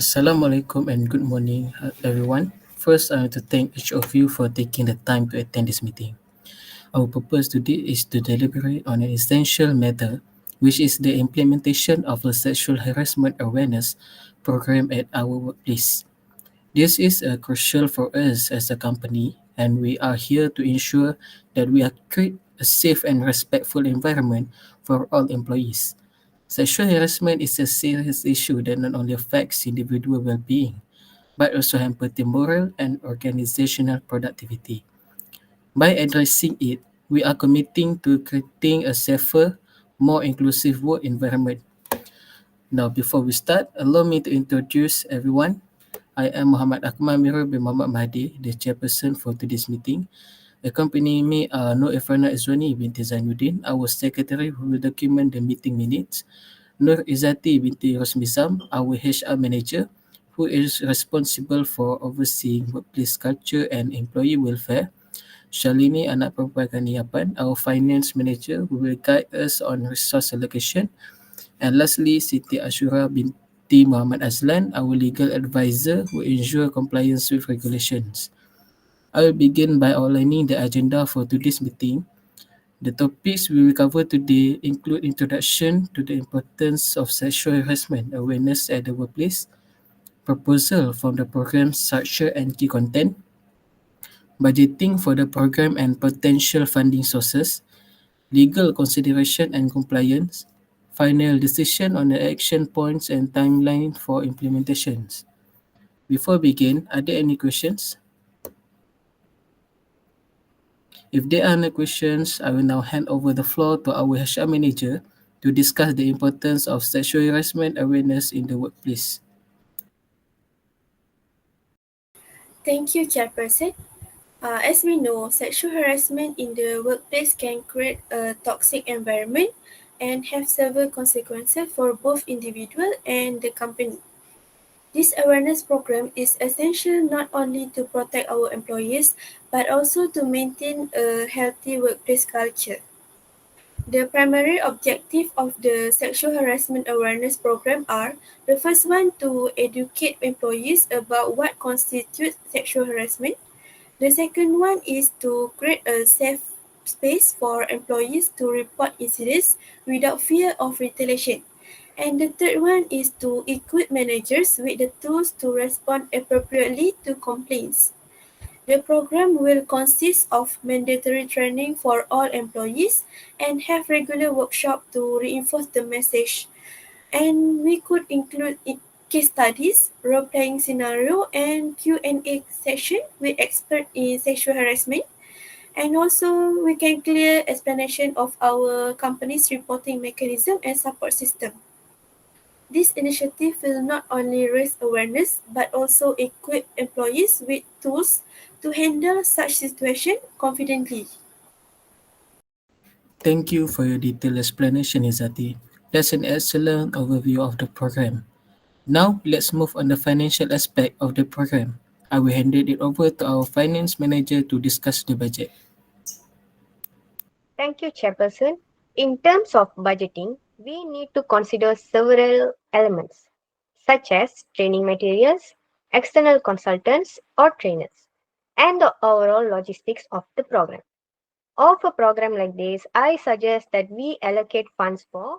Assalamualaikum and good morning, everyone. First, I want to thank each of you for taking the time to attend this meeting. Our purpose today is to deliberate on an essential matter, which is the implementation of a sexual harassment awareness program at our workplace. This is crucial for us as a company, and we are here to ensure that we are create a safe and respectful environment for all employees. Sexual harassment is a serious issue that not only affects individual well-being, but also hampers the moral and organizational productivity. By addressing it, we are committing to creating a safer, more inclusive work environment. Now, before we start, allow me to introduce everyone. I am Muhammad Akmal Mirul bin Muhammad Mahdi, the chairperson for today's meeting. Accompanying me are Nur Ifrana Izwani binti Zainuddin, our secretary who will document the meeting minutes. Nur Izzati binti Rosmizam, our HR manager, who is responsible for overseeing workplace culture and employee welfare. Shalini Anak Perempuan Kaniapan, our finance manager, who will guide us on resource allocation. And lastly, Siti Ashura binti Muhammad Azlan, our legal advisor, who ensure compliance with regulations. I will begin by outlining the agenda for today's meeting. The topics we will cover today include introduction to the importance of sexual harassment awareness at the workplace, proposal from the program structure and key content, budgeting for the program and potential funding sources, legal consideration and compliance, final decision on the action points and timeline for implementations. Before we begin, are there any questions? If there are no questions, I will now hand over the floor to our HR manager to discuss the importance of sexual harassment awareness in the workplace. Thank you, Chairperson. As we know, sexual harassment in the workplace can create a toxic environment and have several consequences for both individual and the company. This awareness program is essential not only to protect our employees but also to maintain a healthy workplace culture. The primary objective of the sexual harassment awareness program are the first one to educate employees about what constitutes sexual harassment. The second one is to create a safe space for employees to report incidents without fear of retaliation. And the third one is to equip managers with the tools to respond appropriately to complaints. The program will consist of mandatory training for all employees and have regular workshops to reinforce the message. And we could include case studies, role-playing scenario, and Q&A session with experts in sexual harassment. And also, we can clear explanation of our company's reporting mechanism and support system. This initiative will not only raise awareness but also equip employees with tools to handle such situations confidently. Thank you for your detailed explanation, Izati. That's an excellent overview of the program. Now, let's move on the financial aspect of the program. I will hand it over to our finance manager to discuss the budget. Thank you, Chairperson. In terms of budgeting, we need to consider several elements, such as training materials, external consultants or trainers, and the overall logistics of the program. Of a program like this, I suggest that we allocate funds for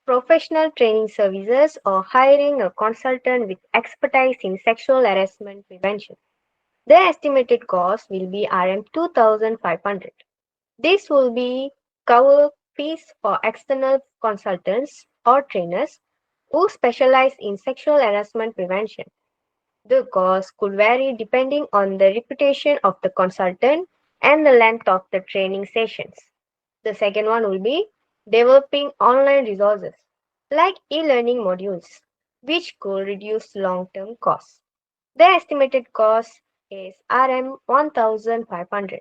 professional training services or hiring a consultant with expertise in sexual harassment prevention. The estimated cost will be Rm 2,500. This will be cover fees for external consultants or trainers who specialize in sexual harassment prevention. The cost could vary depending on the reputation of the consultant and the length of the training sessions. The second one will be developing online resources like e-learning modules, which could reduce long-term costs. The estimated cost is Rm 1,500.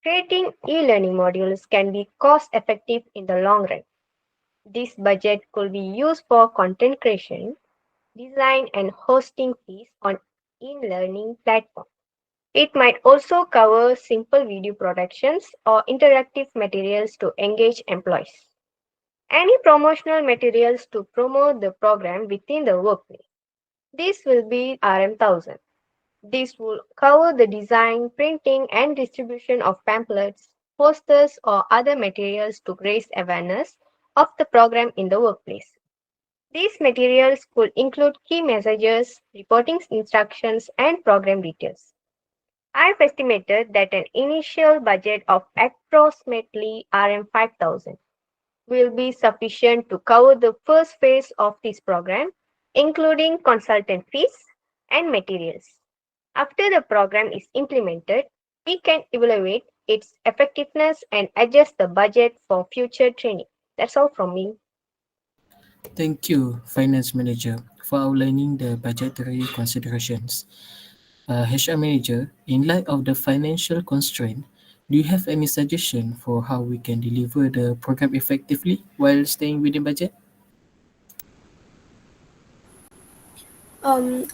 Creating e-learning modules can be cost-effective in the long run. This budget could be used for content creation, design and hosting fees on e-learning platforms. It might also cover simple video productions or interactive materials to engage employees. Any promotional materials to promote the program within the workplace. This will be RM1000. This will cover the design, printing, and distribution of pamphlets, posters, or other materials to raise awareness of the program in the workplace. These materials could include key messages, reporting instructions, and program details. I've estimated that an initial budget of approximately RM 5000 will be sufficient to cover the first phase of this program, including consultant fees and materials. After the program is implemented, we can evaluate its effectiveness and adjust the budget for future training. That's all from me. Thank you, Finance Manager, for outlining the budgetary considerations. HR Manager, in light of the financial constraint, do you have any suggestion for how we can deliver the program effectively while staying within budget?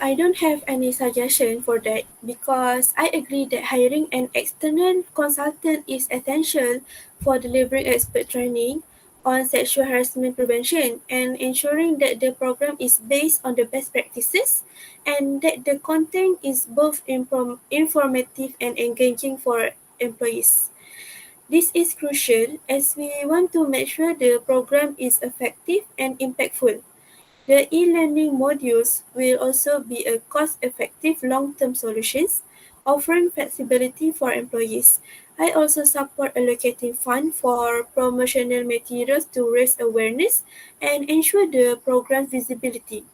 I don't have any suggestion for that because I agree that hiring an external consultant is essential for delivering expert training on sexual harassment prevention and ensuring that the program is based on the best practices and that the content is both informative and engaging for employees. This is crucial as we want to make sure the program is effective and impactful. The e-learning modules will also be a cost-effective long-term solutions, offering flexibility for employees. I also support allocating funds for promotional materials to raise awareness and ensure the program visibility.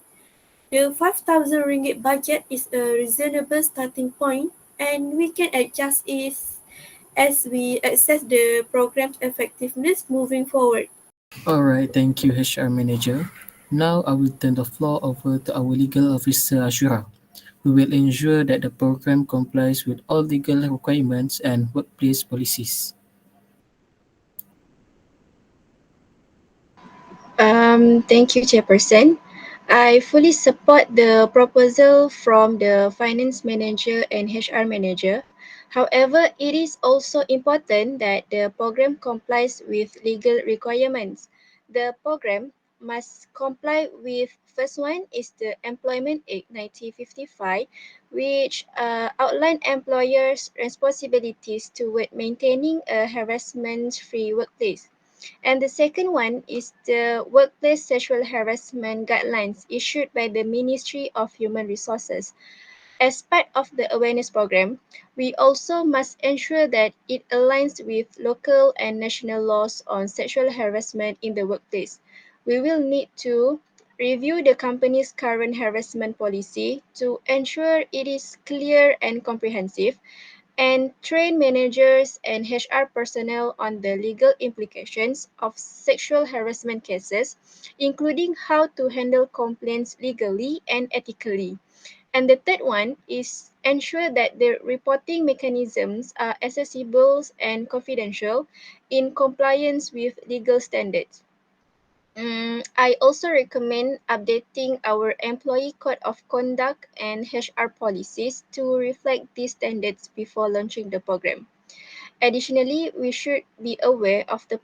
The ₱5,000 budget is a reasonable starting point, and we can adjust it as we assess the program's effectiveness moving forward. Alright, thank you, HR Manager. Now I will turn the floor over to our legal officer, Ashura, who will ensure that the program complies with all legal requirements and workplace policies. Thank you, Chairperson. I fully support the proposal from the Finance Manager and HR Manager. However, it is also important that the program complies with legal requirements. The program must comply with first one is the Employment Act 1955, which outline employers' responsibilities toward maintaining a harassment-free workplace. And the second one is the Workplace Sexual Harassment Guidelines issued by the Ministry of Human Resources. As part of the awareness program, we also must ensure that it aligns with local and national laws on sexual harassment in the workplace. We will need to review the company's current harassment policy to ensure it is clear and comprehensive and train managers and HR personnel on the legal implications of sexual harassment cases, including how to handle complaints legally and ethically. And the third one is ensure that the reporting mechanisms are accessible and confidential in compliance with legal standards. I also recommend updating our employee code of conduct and HR policies to reflect these standards before launching the program. Additionally, we should be aware of the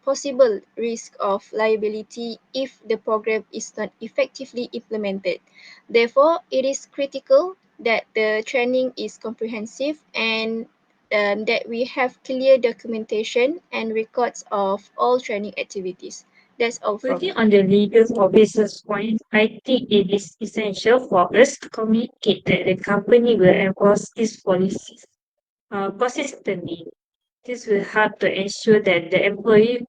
possible risk of liability if the program is not effectively implemented. Therefore, it is critical that the training is comprehensive and that we have clear documentation and records of all training activities. That's all from Building me. on the legal officer's point, I think it is essential for us to communicate that the company will enforce these policies consistently. This will help to ensure that the employee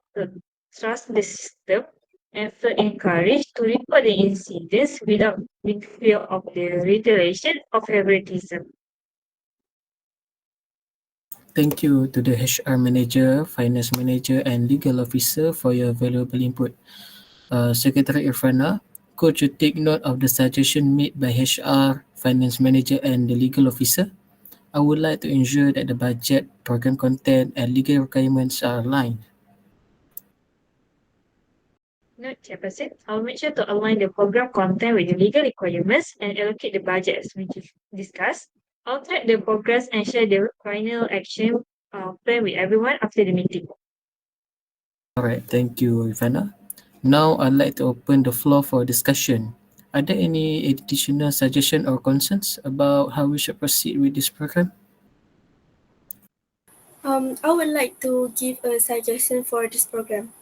trust the system and feel encouraged to report the incidents without being fear of the retaliation of favoritism. Thank you to the HR Manager, Finance Manager, and Legal Officer for your valuable input. Secretary Irfana, could you take note of the suggestion made by HR, Finance Manager, and the Legal Officer? I would like to ensure that the budget, program content, and legal requirements are aligned. Note, Chairperson, I'll make sure to align the program content with the legal requirements and allocate the budget as we discussed. I'll track the progress and share the final action plan with everyone after the meeting. Alright, thank you, Ivana. Now I'd like to open the floor for discussion. Are there any additional suggestions or concerns about how we should proceed with this program? I would like to give a suggestion for this program.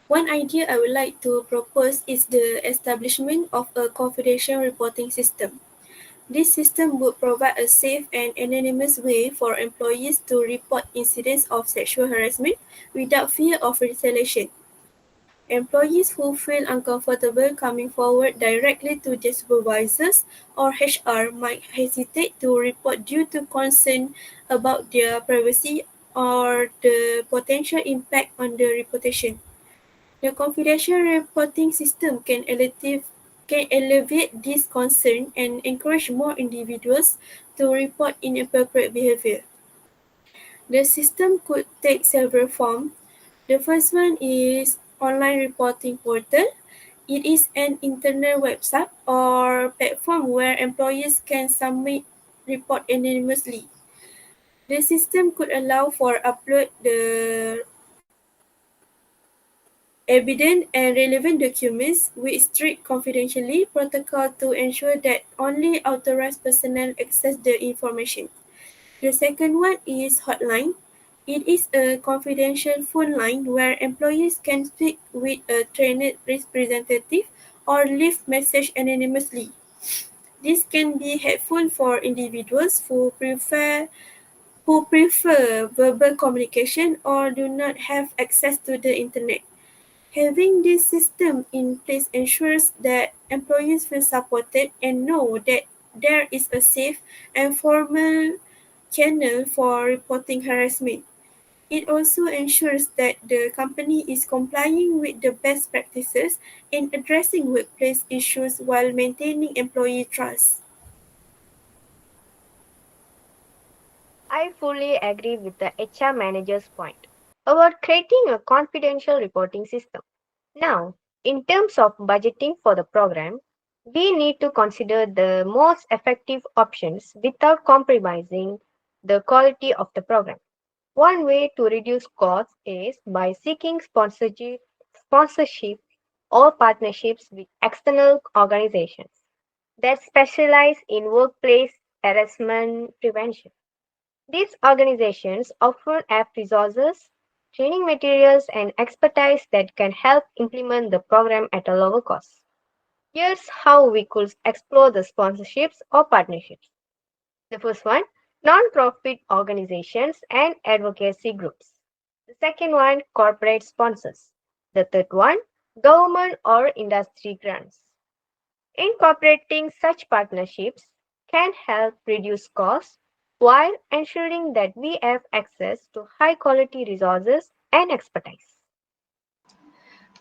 One idea I would like to propose is the establishment of a confidential reporting system. This system would provide a safe and anonymous way for employees to report incidents of sexual harassment without fear of retaliation. Employees who feel uncomfortable coming forward directly to their supervisors or HR might hesitate to report due to concern about their privacy or the potential impact on their reputation. The confidential reporting system can alleviate this concern and encourage more individuals to report inappropriate behavior. The system could take several forms. The first one is online reporting portal. It is an internal website or platform where employees can submit report anonymously. The system could allow for upload the evident and relevant documents with strict confidentiality protocol to ensure that only authorized personnel access the information. The second one is hotline. It is a confidential phone line where employees can speak with a trained representative or leave message anonymously. This can be helpful for individuals who prefer verbal communication or do not have access to the internet. Having this system in place ensures that employees feel supported and know that there is a safe and formal channel for reporting harassment. It also ensures that the company is complying with the best practices in addressing workplace issues while maintaining employee trust. I fully agree with the HR manager's point about creating a confidential reporting system. Now, in terms of budgeting for the program, we need to consider the most effective options without compromising the quality of the program. One way to reduce costs is by seeking sponsorship or partnerships with external organizations that specialize in workplace harassment prevention. These organizations often have resources, training materials, and expertise that can help implement the program at a lower cost. Here's how we could explore the sponsorships or partnerships. The first one, non-profit organizations and advocacy groups. The second one, corporate sponsors. The third one, government or industry grants. Incorporating such partnerships can help reduce costs while ensuring that we have access to high quality resources and expertise.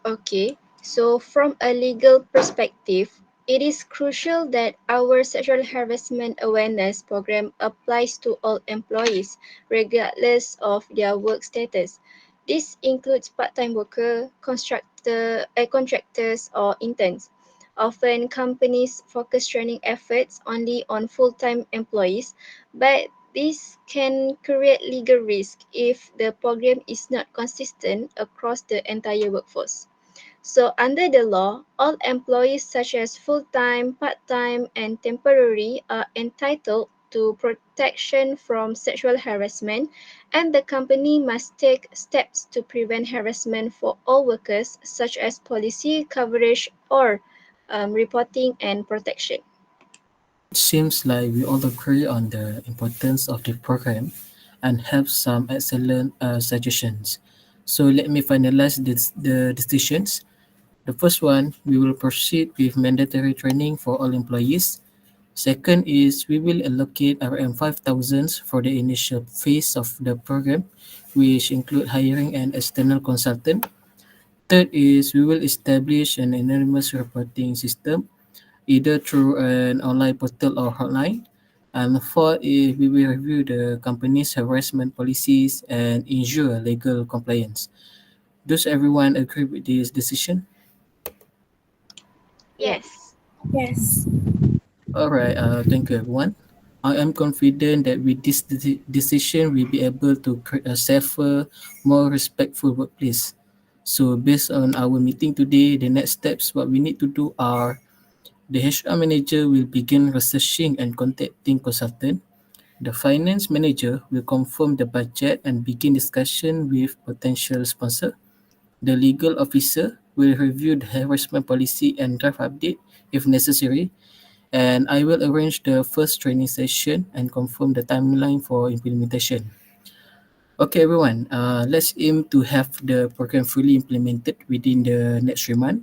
Okay, so from a legal perspective, it is crucial that our sexual harassment awareness program applies to all employees, regardless of their work status. This includes part-time worker, contractors, or interns. Often, companies focus training efforts only on full-time employees, but this can create legal risk if the program is not consistent across the entire workforce. So, under the law, all employees, such as full time, part time, and temporary, are entitled to protection from sexual harassment, and the company must take steps to prevent harassment for all workers, such as policy coverage or reporting and protection. It seems like we all agree on the importance of the program and have some excellent suggestions. So let me finalize the decisions. The first one, we will proceed with mandatory training for all employees. Second is we will allocate RM 5,000 for the initial phase of the program, which include hiring an external consultant. Third is we will establish an anonymous reporting system, either through an online portal or hotline. And fourth is we will review the company's harassment policies and ensure legal compliance. Does everyone agree with this decision? Yes. Yes. Yes. Alright, thank you everyone. I am confident that with this decision, we'll be able to create a safer, more respectful workplace. So based on our meeting today, the next steps, what we need to do are The HR manager will begin researching and contacting consultant. The finance manager will confirm the budget and begin discussion with potential sponsor. The legal officer will review the harassment policy and draft update if necessary, and I will arrange the first training session and confirm the timeline for implementation. Okay, everyone, let's aim to have the program fully implemented within the next 3 months.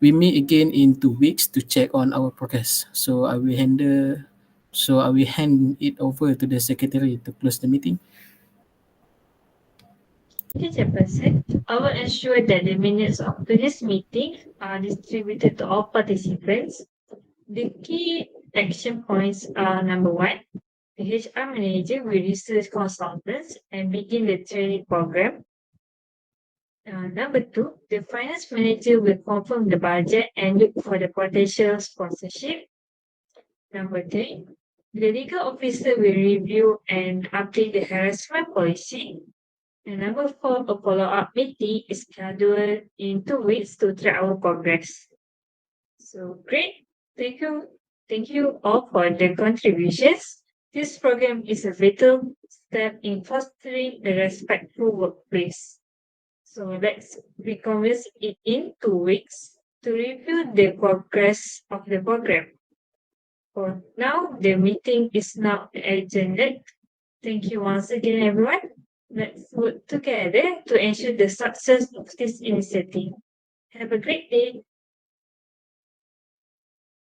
We meet again in 2 weeks to check on our progress. So I will hand it over to the secretary to close the meeting. Thank you, Chairperson. I will ensure that the minutes of today's meeting are distributed to all participants. The key action points are number one, the HR manager will research consultants and begin the training program. Number two, the finance manager will confirm the budget and look for the potential sponsorship. Number three, the legal officer will review and update the harassment policy. And number four, a follow-up meeting is scheduled in 2 weeks to track our progress. So great. Thank you. Thank you all for the contributions. This program is a vital step in fostering a respectful workplace. So let's reconvene it in 2 weeks to review the progress of the program. For now, the meeting is now adjourned. Thank you once again, everyone. Let's work together to ensure the success of this initiative. Have a great day.